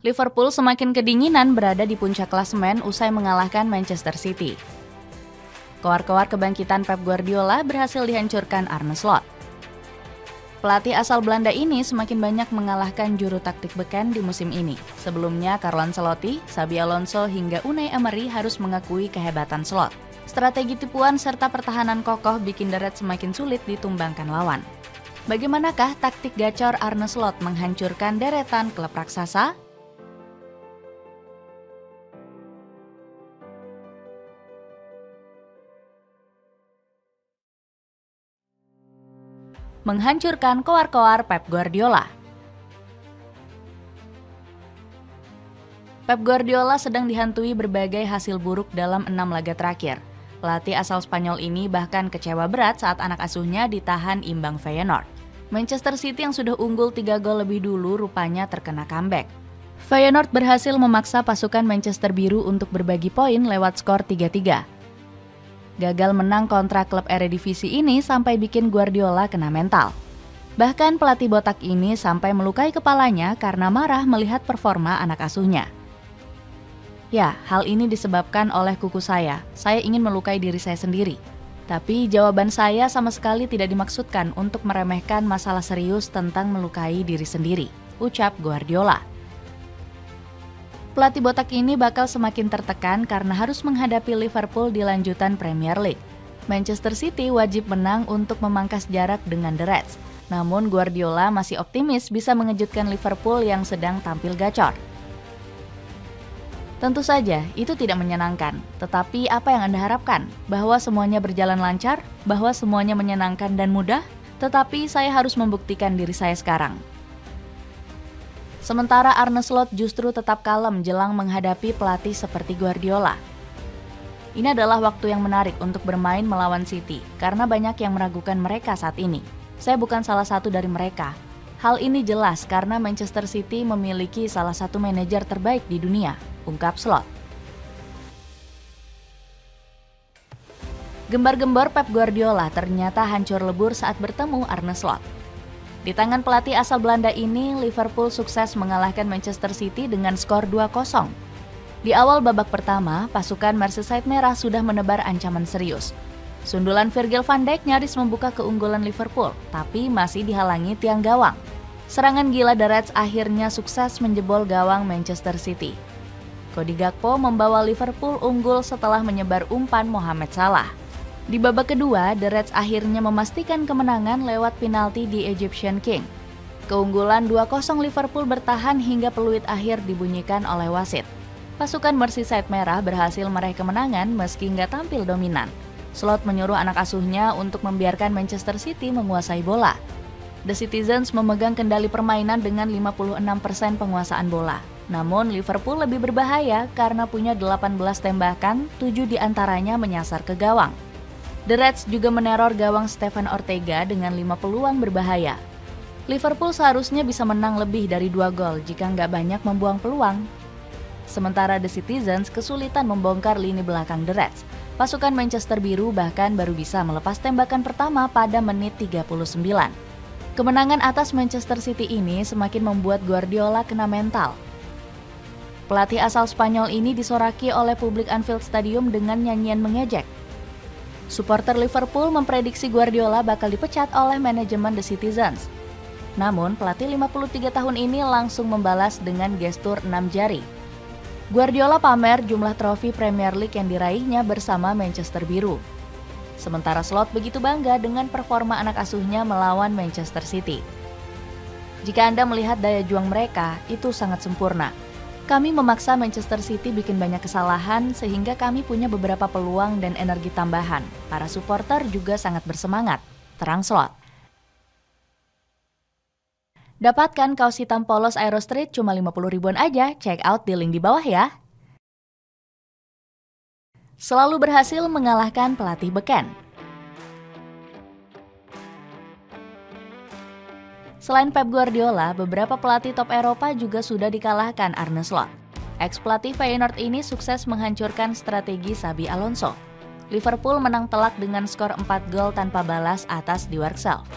Liverpool semakin kedinginan berada di puncak klasemen usai mengalahkan Manchester City. Kowar-kowar kebangkitan Pep Guardiola berhasil dihancurkan Arne Slot. Pelatih asal Belanda ini semakin banyak mengalahkan juru taktik beken di musim ini. Sebelumnya Carlo Ancelotti, Xabi Alonso hingga Unai Emery harus mengakui kehebatan Slot. Strategi tipuan serta pertahanan kokoh bikin The Reds semakin sulit ditumbangkan lawan. Bagaimanakah taktik gacor Arne Slot menghancurkan deretan klub raksasa? Menghancurkan kowar-kowar Pep Guardiola. Pep Guardiola sedang dihantui berbagai hasil buruk dalam 6 laga terakhir. Pelatih asal Spanyol ini bahkan kecewa berat saat anak asuhnya ditahan imbang Feyenoord. Manchester City yang sudah unggul 3 gol lebih dulu rupanya terkena comeback. Feyenoord berhasil memaksa pasukan Manchester Biru untuk berbagi poin lewat skor 3-3. Gagal menang kontra klub Eredivisie ini sampai bikin Guardiola kena mental. Bahkan pelatih botak ini sampai melukai kepalanya karena marah melihat performa anak asuhnya. Ya, hal ini disebabkan oleh kuku saya ingin melukai diri saya sendiri. Tapi jawaban saya sama sekali tidak dimaksudkan untuk meremehkan masalah serius tentang melukai diri sendiri, ucap Guardiola. Pelatih botak ini bakal semakin tertekan karena harus menghadapi Liverpool di lanjutan Premier League. Manchester City wajib menang untuk memangkas jarak dengan The Reds. Namun Guardiola masih optimis bisa mengejutkan Liverpool yang sedang tampil gacor. Tentu saja, itu tidak menyenangkan. Tetapi apa yang Anda harapkan? Bahwa semuanya berjalan lancar? Bahwa semuanya menyenangkan dan mudah? Tetapi saya harus membuktikan diri saya sekarang. Sementara Arne Slot justru tetap kalem jelang menghadapi pelatih seperti Guardiola. Ini adalah waktu yang menarik untuk bermain melawan City, karena banyak yang meragukan mereka saat ini. Saya bukan salah satu dari mereka. Hal ini jelas karena Manchester City memiliki salah satu manajer terbaik di dunia, ungkap Slot. Gembar-gembor Pep Guardiola ternyata hancur lebur saat bertemu Arne Slot. Di tangan pelatih asal Belanda ini, Liverpool sukses mengalahkan Manchester City dengan skor 2-0. Di awal babak pertama, pasukan Merseyside Merah sudah menebar ancaman serius. Sundulan Virgil van Dijk nyaris membuka keunggulan Liverpool, tapi masih dihalangi tiang gawang. Serangan gila The Reds akhirnya sukses menjebol gawang Manchester City. Cody Gakpo membawa Liverpool unggul setelah menyebar umpan Mohamed Salah. Di babak kedua, The Reds akhirnya memastikan kemenangan lewat penalti di Egyptian King. Keunggulan 2-0 Liverpool bertahan hingga peluit akhir dibunyikan oleh wasit. Pasukan Merseyside Merah berhasil meraih kemenangan meski nggak tampil dominan. Slot menyuruh anak asuhnya untuk membiarkan Manchester City menguasai bola. The Citizens memegang kendali permainan dengan 56% penguasaan bola. Namun Liverpool lebih berbahaya karena punya 18 tembakan, 7 diantaranya menyasar ke gawang. The Reds juga meneror gawang Stefan Ortega dengan 5 peluang berbahaya. Liverpool seharusnya bisa menang lebih dari 2 gol jika nggak banyak membuang peluang. Sementara The Citizens kesulitan membongkar lini belakang The Reds. Pasukan Manchester Biru bahkan baru bisa melepas tembakan pertama pada menit 39. Kemenangan atas Manchester City ini semakin membuat Guardiola kena mental. Pelatih asal Spanyol ini disoraki oleh publik Anfield Stadium dengan nyanyian mengejek. Supporter Liverpool memprediksi Guardiola bakal dipecat oleh manajemen The Citizens. Namun, pelatih 53 tahun ini langsung membalas dengan gestur 6 jari. Guardiola pamer jumlah trofi Premier League yang diraihnya bersama Manchester Biru. Sementara Slot begitu bangga dengan performa anak asuhnya melawan Manchester City. Jika Anda melihat daya juang mereka, itu sangat sempurna. Kami memaksa Manchester City bikin banyak kesalahan sehingga kami punya beberapa peluang dan energi tambahan. Para supporter juga sangat bersemangat, terang Slot. Dapatkan kaos hitam polos Aero Street cuma 50 ribuan aja, check out di link di bawah ya. Selalu berhasil mengalahkan pelatih beken. Selain Pep Guardiola, beberapa pelatih top Eropa juga sudah dikalahkan Arne Slot. Ex-pelatih Feyenoord ini sukses menghancurkan strategi Xabi Alonso. Liverpool menang telak dengan skor 4 gol tanpa balas atas Die Werkself.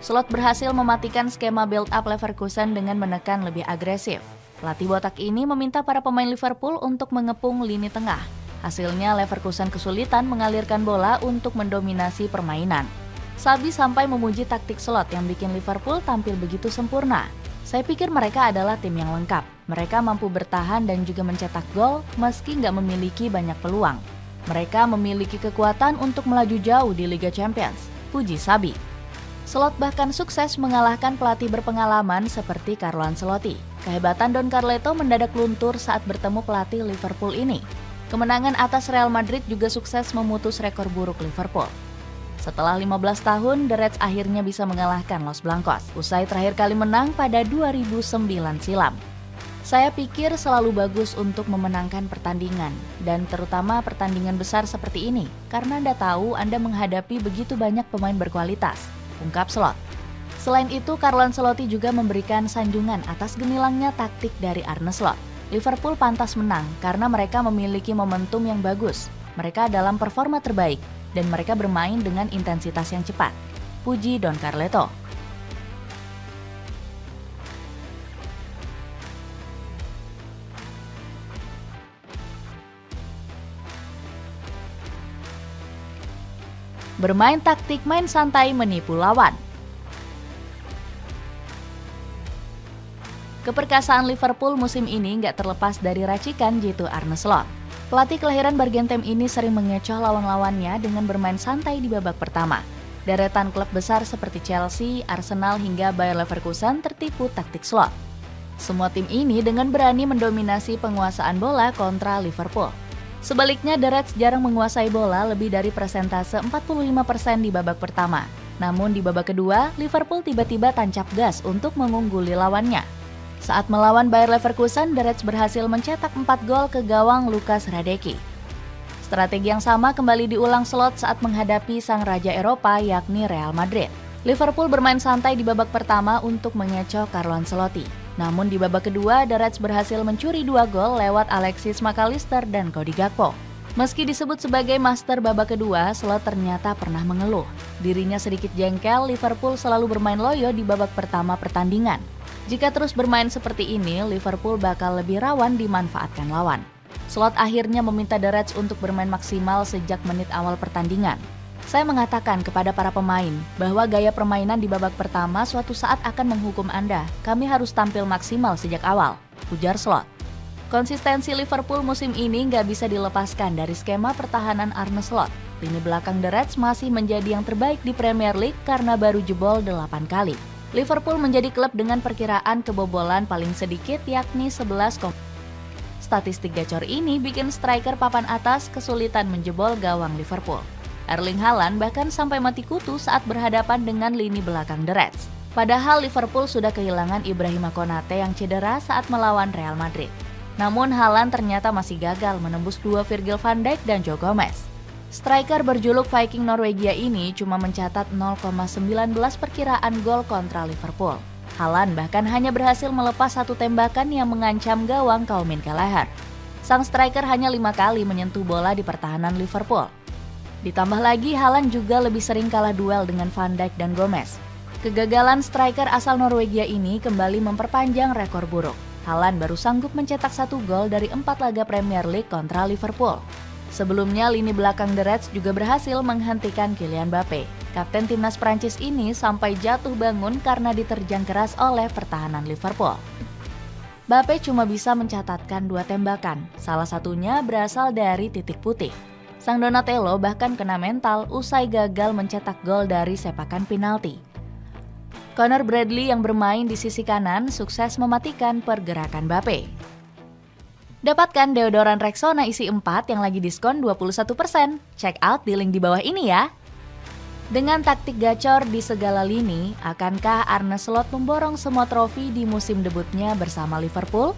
Slot berhasil mematikan skema build-up Leverkusen dengan menekan lebih agresif. Pelatih botak ini meminta para pemain Liverpool untuk mengepung lini tengah. Hasilnya Leverkusen kesulitan mengalirkan bola untuk mendominasi permainan. Xabi sampai memuji taktik Slot yang bikin Liverpool tampil begitu sempurna. Saya pikir mereka adalah tim yang lengkap. Mereka mampu bertahan dan juga mencetak gol meski nggak memiliki banyak peluang. Mereka memiliki kekuatan untuk melaju jauh di Liga Champions, puji Xabi. Slot bahkan sukses mengalahkan pelatih berpengalaman seperti Carlo Ancelotti. Kehebatan Don Carleto mendadak luntur saat bertemu pelatih Liverpool ini. Kemenangan atas Real Madrid juga sukses memutus rekor buruk Liverpool. Setelah 15 tahun, The Reds akhirnya bisa mengalahkan Los Blancos, usai terakhir kali menang pada 2009 silam. Saya pikir selalu bagus untuk memenangkan pertandingan, dan terutama pertandingan besar seperti ini, karena Anda tahu Anda menghadapi begitu banyak pemain berkualitas, ungkap Slot. Selain itu, Carlo Ancelotti juga memberikan sanjungan atas gemilangnya taktik dari Arne Slot. Liverpool pantas menang karena mereka memiliki momentum yang bagus. Mereka dalam performa terbaik dan mereka bermain dengan intensitas yang cepat, puji Don Carleto. Bermain taktik main santai menipu lawan. Keperkasaan Liverpool musim ini nggak terlepas dari racikan jitu Arne Slot. Pelatih kelahiran Bargentem ini sering mengecoh lawan-lawannya dengan bermain santai di babak pertama. Deretan klub besar seperti Chelsea, Arsenal hingga Bayer Leverkusen tertipu taktik Slot. Semua tim ini dengan berani mendominasi penguasaan bola kontra Liverpool. Sebaliknya, The Reds jarang menguasai bola lebih dari persentase 45% di babak pertama. Namun di babak kedua, Liverpool tiba-tiba tancap gas untuk mengungguli lawannya. Saat melawan Bayer Leverkusen, The Reds berhasil mencetak 4 gol ke gawang Lukas Hradecky. Strategi yang sama kembali diulang Slot saat menghadapi sang raja Eropa yakni Real Madrid. Liverpool bermain santai di babak pertama untuk mengecoh Carlo Ancelotti. Namun di babak kedua, The Reds berhasil mencuri 2 gol lewat Alexis McAllister dan Cody Gakpo. Meski disebut sebagai master babak kedua, Slot ternyata pernah mengeluh. Dirinya sedikit jengkel, Liverpool selalu bermain loyo di babak pertama pertandingan. Jika terus bermain seperti ini, Liverpool bakal lebih rawan dimanfaatkan lawan. Slot akhirnya meminta The Reds untuk bermain maksimal sejak menit awal pertandingan. Saya mengatakan kepada para pemain bahwa gaya permainan di babak pertama suatu saat akan menghukum Anda. Kami harus tampil maksimal sejak awal, ujar Slot. Konsistensi Liverpool musim ini nggak bisa dilepaskan dari skema pertahanan Arne Slot. Lini belakang The Reds masih menjadi yang terbaik di Premier League karena baru jebol 8 kali. Liverpool menjadi klub dengan perkiraan kebobolan paling sedikit yakni 11. Statistik gacor ini bikin striker papan atas kesulitan menjebol gawang Liverpool. Erling Haaland bahkan sampai mati kutu saat berhadapan dengan lini belakang The Reds. Padahal Liverpool sudah kehilangan Ibrahima Konate yang cedera saat melawan Real Madrid. Namun Haaland ternyata masih gagal menembus 2 Virgil van Dijk dan Joe Gomez. Striker berjuluk Viking Norwegia ini cuma mencatat 0,19 perkiraan gol kontra Liverpool. Haaland bahkan hanya berhasil melepas 1 tembakan yang mengancam gawang Kaumin Kelleher. Sang striker hanya 5 kali menyentuh bola di pertahanan Liverpool. Ditambah lagi, Haaland juga lebih sering kalah duel dengan Van Dijk dan Gomez. Kegagalan striker asal Norwegia ini kembali memperpanjang rekor buruk. Haaland baru sanggup mencetak 1 gol dari 4 laga Premier League kontra Liverpool. Sebelumnya, lini belakang The Reds juga berhasil menghentikan Kylian Mbappe. Kapten timnas Prancis ini sampai jatuh bangun karena diterjang keras oleh pertahanan Liverpool. Mbappe cuma bisa mencatatkan 2 tembakan, salah satunya berasal dari titik putih. Sang Donatello bahkan kena mental usai gagal mencetak gol dari sepakan penalti. Connor Bradley yang bermain di sisi kanan sukses mematikan pergerakan Mbappe. Dapatkan deodoran Rexona isi 4 yang lagi diskon 21%. Check out di link di bawah ini ya. Dengan taktik gacor di segala lini, akankah Arne Slot memborong semua trofi di musim debutnya bersama Liverpool?